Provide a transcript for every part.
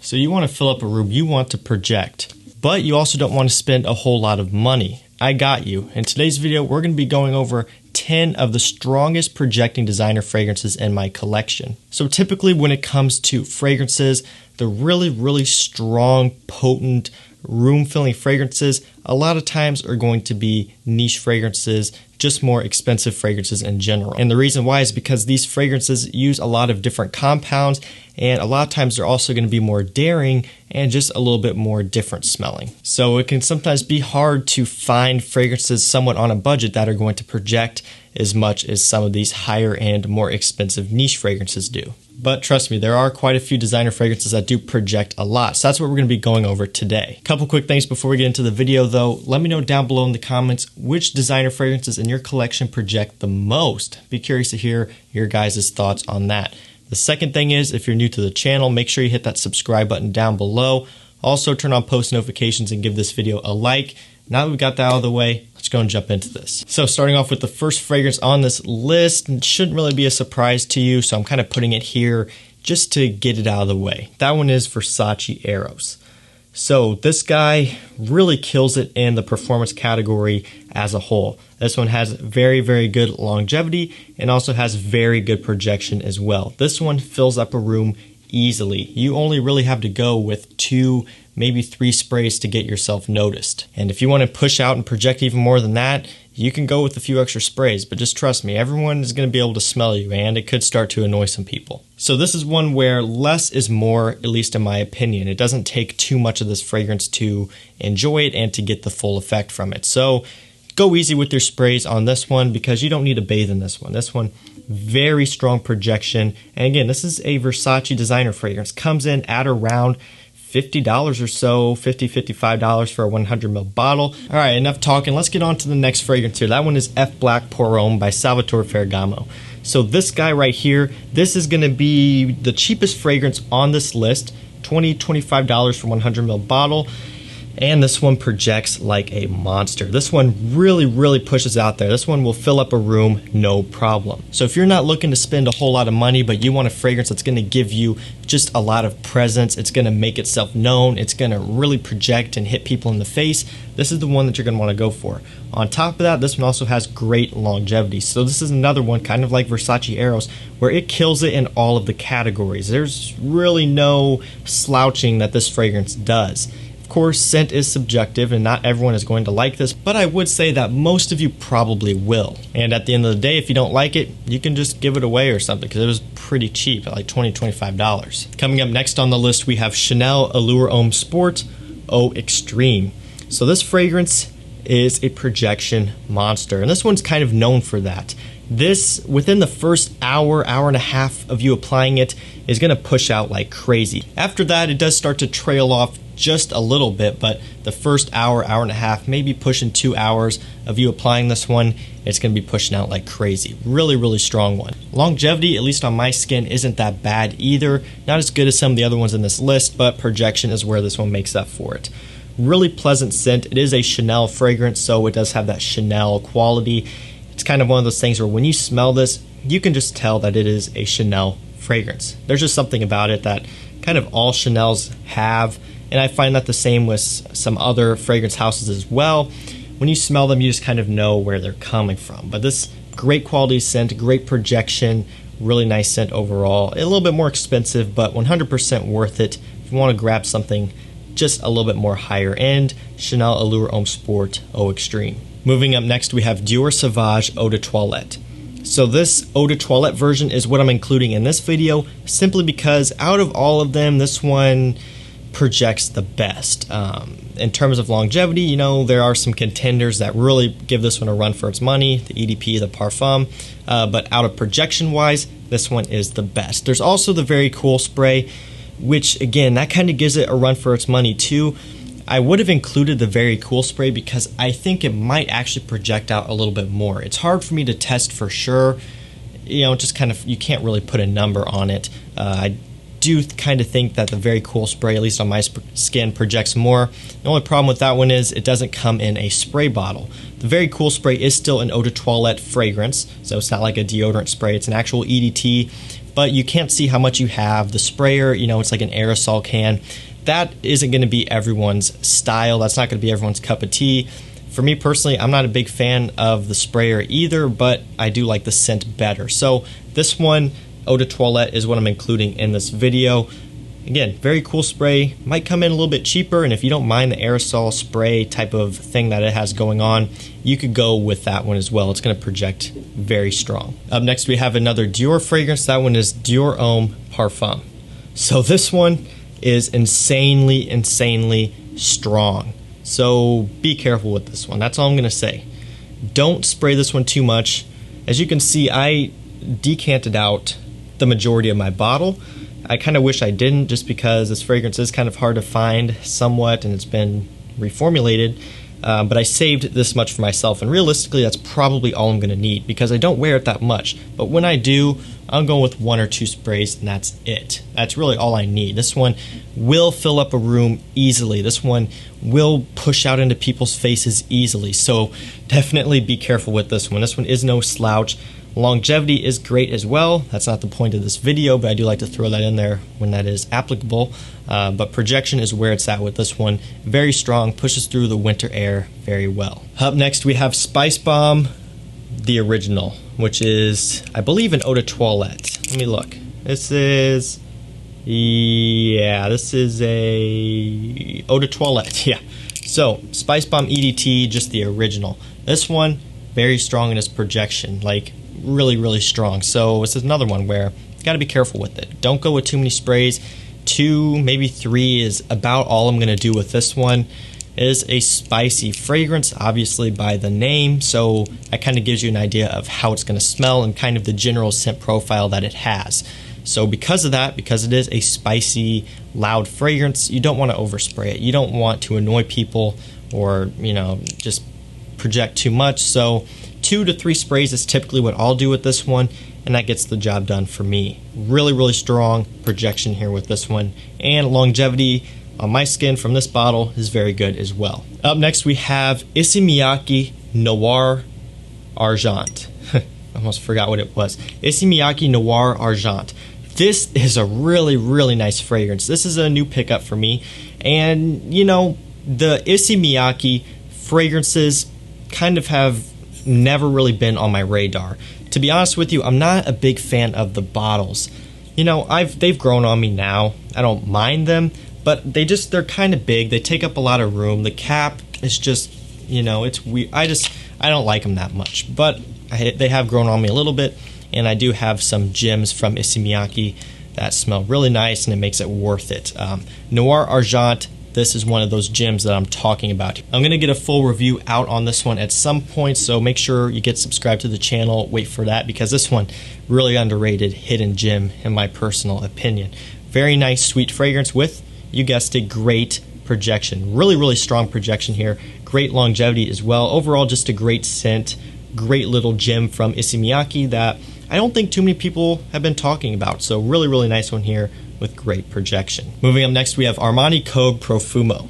So you want to fill up a room, you want to project, but you also don't want to spend a whole lot of money. I got you. In today's video, we're going to be going over 10 of the strongest projecting designer fragrances in my collection. So typically when it comes to fragrances, the really strong, potent, room-filling fragrances, a lot of times are going to be niche fragrances, just more expensive fragrances in general. And the reason why is because these fragrances use a lot of different compounds, and a lot of times they're also going to be more daring and just a little bit more different smelling. So it can sometimes be hard to find fragrances somewhat on a budget that are going to project as much as some of these higher end, more expensive niche fragrances do. But trust me, there are quite a few designer fragrances that do project a lot. So that's what we're going to be going over today. A couple quick things before we get into the video though. Let me know down below in the comments which designer fragrances in your collection project the most. Be curious to hear your guys' thoughts on that. The second thing is, if you're new to the channel, make sure you hit that subscribe button down below. Also turn on post notifications and give this video a like. Now that we've got that out of the way, let's go and jump into this. So starting off with the first fragrance on this list, it shouldn't really be a surprise to you, so I'm kind of putting it here just to get it out of the way. That one is Versace Arrows. So this guy really kills it in the performance category as a whole. This one has very good longevity and also has very good projection as well. This one fills up a room easily. You only really have to go with 2, maybe 3 sprays to get yourself noticed. And if you want to push out and project even more than that, you can go with a few extra sprays, but just trust me, everyone is going to be able to smell you and it could start to annoy some people. So this is one where less is more, at least in my opinion. It doesn't take too much of this fragrance to enjoy it and to get the full effect from it. So go easy with your sprays on this one because you don't need to bathe in this one. This one, very strong projection. And again, this is a Versace designer fragrance. Comes in at around $50 or so, $55 for a 100 ml bottle. All right, enough talking. Let's get on to the next fragrance here. That one is F Black Pour Homme by Salvatore Ferragamo. So this guy right here, this is gonna be the cheapest fragrance on this list, $25 for 100 ml bottle. And this one projects like a monster. This one really pushes out there. This one will fill up a room, no problem. So if you're not looking to spend a whole lot of money, but you want a fragrance that's gonna give you just a lot of presence, it's gonna make itself known, it's gonna really project and hit people in the face, this is the one that you're gonna wanna go for. On top of that, this one also has great longevity. So this is another one, kind of like Versace Arrows, where it kills it in all of the categories. There's really no slouching that this fragrance does. Of course, scent is subjective and not everyone is going to like this, but I would say that most of you probably will. And at the end of the day, if you don't like it, you can just give it away or something because it was pretty cheap at like $25. Coming up next on the list, we have Chanel Allure Homme Sport Eau Extreme. So this fragrance is a projection monster, and this one's kind of known for that. This, within the first hour and a half of you applying it, is going to push out like crazy. After that, it does start to trail off just a little bit, but the first hour and a half, maybe pushing 2 hours of you applying this one, it's going to be pushing out like crazy. Really strong one. Longevity, at least on my skin, isn't that bad either. Not as good as some of the other ones in this list, but projection is where this one makes up for it. Really pleasant scent. It is a Chanel fragrance, so it does have that Chanel quality. It's kind of one of those things where when you smell this, you can just tell that it is a Chanel fragrance. There's just something about it that kind of all Chanels have, and I find that the same with some other fragrance houses as well. When you smell them, you just kind of know where they're coming from. But this great quality scent, great projection, really nice scent overall. A little bit more expensive, but 100% worth it if you want to grab something just a little bit more higher end. Chanel Allure Homme Sport Eau Extreme. Moving up next, we have Dior Sauvage Eau de Toilette. So this Eau de Toilette version is what I'm including in this video, simply because out of all of them, this one projects the best. In terms of longevity, you know, there are some contenders that really give this one a run for its money, the EDP, the Parfum, but out of projection wise, this one is the best. There's also the Very Cool spray, which again, that kind of gives it a run for its money too. I would have included the Very Cool spray because I think it might actually project out a little bit more. It's hard for me to test for sure. You know, just kind of, you can't really put a number on it. I do kind of think that the Very Cool spray, at least on my skin, projects more. The only problem with that one is it doesn't come in a spray bottle. The Very Cool spray is still an eau de toilette fragrance, so it's not like a deodorant spray. It's an actual EDT but you can't see how much you have. The sprayer, you know, it's like an aerosol can. That isn't going to be everyone's style. That's not going to be everyone's cup of tea. For me personally, I'm not a big fan of the sprayer either, but I do like the scent better. So this one, Eau de Toilette, is what I'm including in this video. Again, very cool spray. Might come in a little bit cheaper, and if you don't mind the aerosol spray type of thing that it has going on, you could go with that one as well. It's going to project very strong. Up next, we have another Dior fragrance. That one is Your Own Parfum. So this one is insanely strong. So be careful with this one. That's all I'm going to say. Don't spray this one too much. As you can see, I decanted out the majority of my bottle. I kind of wish I didn't, just because this fragrance is kind of hard to find somewhat, and it's been reformulated. But I saved this much for myself, and realistically that's probably all I'm going to need, because I don't wear it that much. But when I do, I'm going with 1 or 2 sprays, and that's it. That's really all I need. This one will fill up a room easily. This one will push out into people's faces easily. So definitely be careful with this one. This one is no slouch. Longevity is great as well. That's not the point of this video, but I do like to throw that in there when that is applicable. But projection is where it's at with this one. Very strong, pushes through the winter air very well. Up next, we have Spice Bomb, the original, which is, I believe, an Eau de Toilette. Let me look. This is, yeah, this is a Eau de Toilette, yeah. So, Spice Bomb EDT, just the original. This one, very strong in its projection, like really strong. So this is another one where you got to be careful with it. Don't go with too many sprays. 2, maybe 3 is about all I'm going to do with this one. It is a spicy fragrance, obviously by the name, so that kind of gives you an idea of how it's going to smell and kind of the general scent profile that it has. So because of that, because it is a spicy, loud fragrance, you don't want to overspray it. You don't want to annoy people or, you know, just project too much. So 2 to 3 sprays is typically what I'll do with this one, and that gets the job done for me. Really strong projection here with this one, and longevity on my skin from this bottle is very good as well. Up next, we have Issey Noir Argent. Almost forgot what it was. Issey Noir Argent. This is a really nice fragrance. This is a new pickup for me, and you know, the Issey fragrances kind of have never really been on my radar. To be honest with you, I'm not a big fan of the bottles. You know, they've grown on me now. I don't mind them, but they're kind of big. They take up a lot of room. The cap is just, you know, it's weird. I don't like them that much, but they have grown on me a little bit, and I do have some gems from Issey that smell really nice, and it makes it worth it. Noir Argent, this is one of those gems that I'm talking about. I'm going to get a full review out on this one at some point, so make sure you get subscribed to the channel. Wait for that, because this one, really underrated hidden gem in my personal opinion. Very nice, sweet fragrance with, you guessed it, great projection. Really strong projection here. Great longevity as well. Overall, just a great scent. Great little gem from Issey that I don't think too many people have been talking about. So really nice one here with great projection. Moving up next, we have Armani Cove Profumo.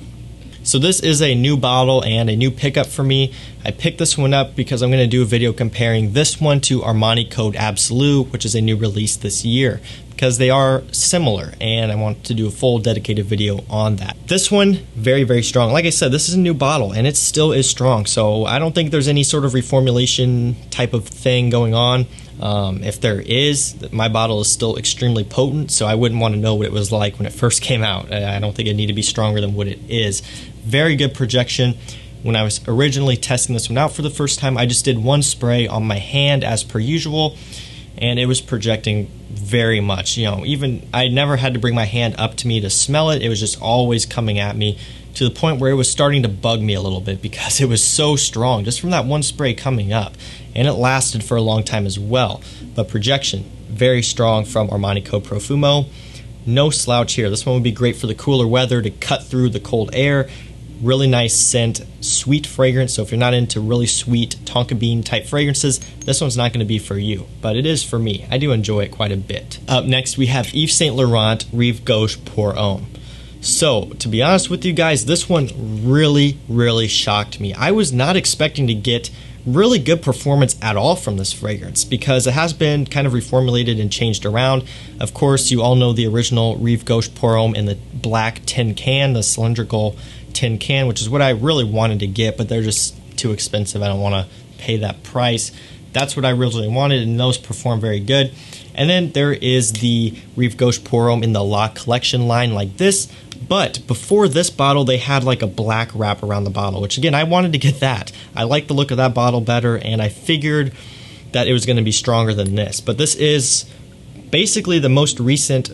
So this is a new bottle and a new pickup for me. I picked this one up because I'm going to do a video comparing this one to Armani Code Absolute, which is a new release this year, because they are similar, and I want to do a full dedicated video on that. This one, very strong. Like I said, this is a new bottle, and it still is strong, so I don't think there's any sort of reformulation type of thing going on. If there is, my bottle is still extremely potent, so I wouldn't want to know what it was like when it first came out. I don't think it need to be stronger than what it is. Very good projection. When I was originally testing this one out for the first time, I just did one spray on my hand as per usual, and it was projecting very much. You know, even I never had to bring my hand up to me to smell it. It was just always coming at me, to the point where it was starting to bug me a little bit because it was so strong just from that one spray coming up, and it lasted for a long time as well. But projection, very strong from Armani Code Profumo. No slouch here. This one would be great for the cooler weather to cut through the cold air. Really nice scent, sweet fragrance. So if you're not into really sweet tonka bean type fragrances, this one's not going to be for you, but it is for me. I do enjoy it quite a bit. Up next, we have Yves Saint Laurent Reef Gauche Pour Homme. So to be honest with you guys, this one really shocked me. I was not expecting to get really good performance at all from this fragrance because it has been kind of reformulated and changed around. Of course, you all know the original Reef Gauche Pour Homme in the black tin can, the cylindrical tin can, which is what I really wanted to get, but they're just too expensive. I don't want to pay that price. That's what I originally wanted, and those perform very good. And then there is the Reef Gauche Pour Homme in the La Collection line like this. But before this bottle, they had like a black wrap around the bottle, which again, I wanted to get that. I like the look of that bottle better, and I figured that it was going to be stronger than this. But this is basically the most recent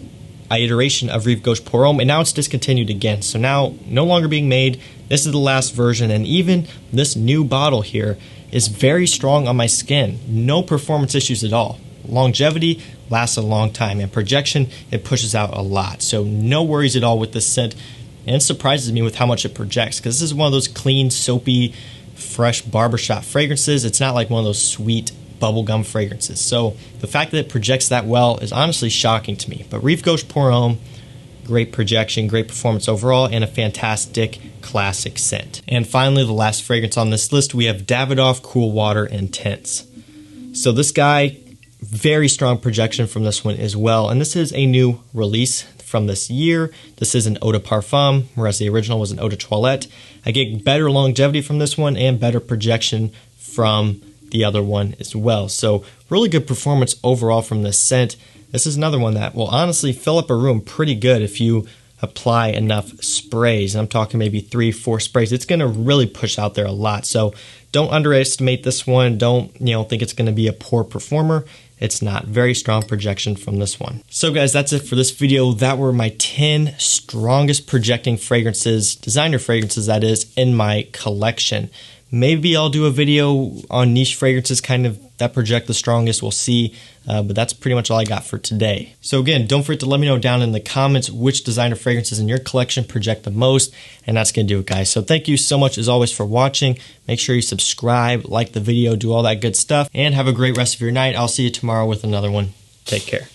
iteration of Reef Gauche Pour Homme, and now it's discontinued again. So now, no longer being made. This is the last version, and even this new bottle here is very strong on my skin. No performance issues at all. Longevity lasts a long time, and projection, it pushes out a lot. So no worries at all with this scent, and it surprises me with how much it projects, because this is one of those clean, soapy, fresh barbershop fragrances. It's not like one of those sweet bubblegum fragrances. So the fact that it projects that well is honestly shocking to me. But Reef Gauche Pour Homme, great projection, great performance overall, and a fantastic classic scent. And finally, the last fragrance on this list, we have Dabi It Off Cool Water Intense. So this guy, very strong projection from this one as well, and this is a new release from this year. This is an eau de parfum, whereas the original was an eau de toilette. I get better longevity from this one and better projection from the other one as well. So really good performance overall from this scent. This is another one that will honestly fill up a room pretty good if you apply enough sprays. And I'm talking maybe 3-4 sprays. It's going to really push out there a lot. So don't underestimate this one. Don't think it's going to be a poor performer. It's not. Very strong projection from this one. So guys, that's it for this video. That were my 10 strongest projecting fragrances, designer fragrances that is, in my collection. Maybe I'll do a video on niche fragrances kind of that project the strongest. We'll see. But that's pretty much all I got for today. So again, don't forget to let me know down in the comments which designer fragrances in your collection project the most. And that's going to do it, guys. So thank you so much as always for watching. Make sure you subscribe, like the video, do all that good stuff. And have a great rest of your night. I'll see you tomorrow with another one. Take care.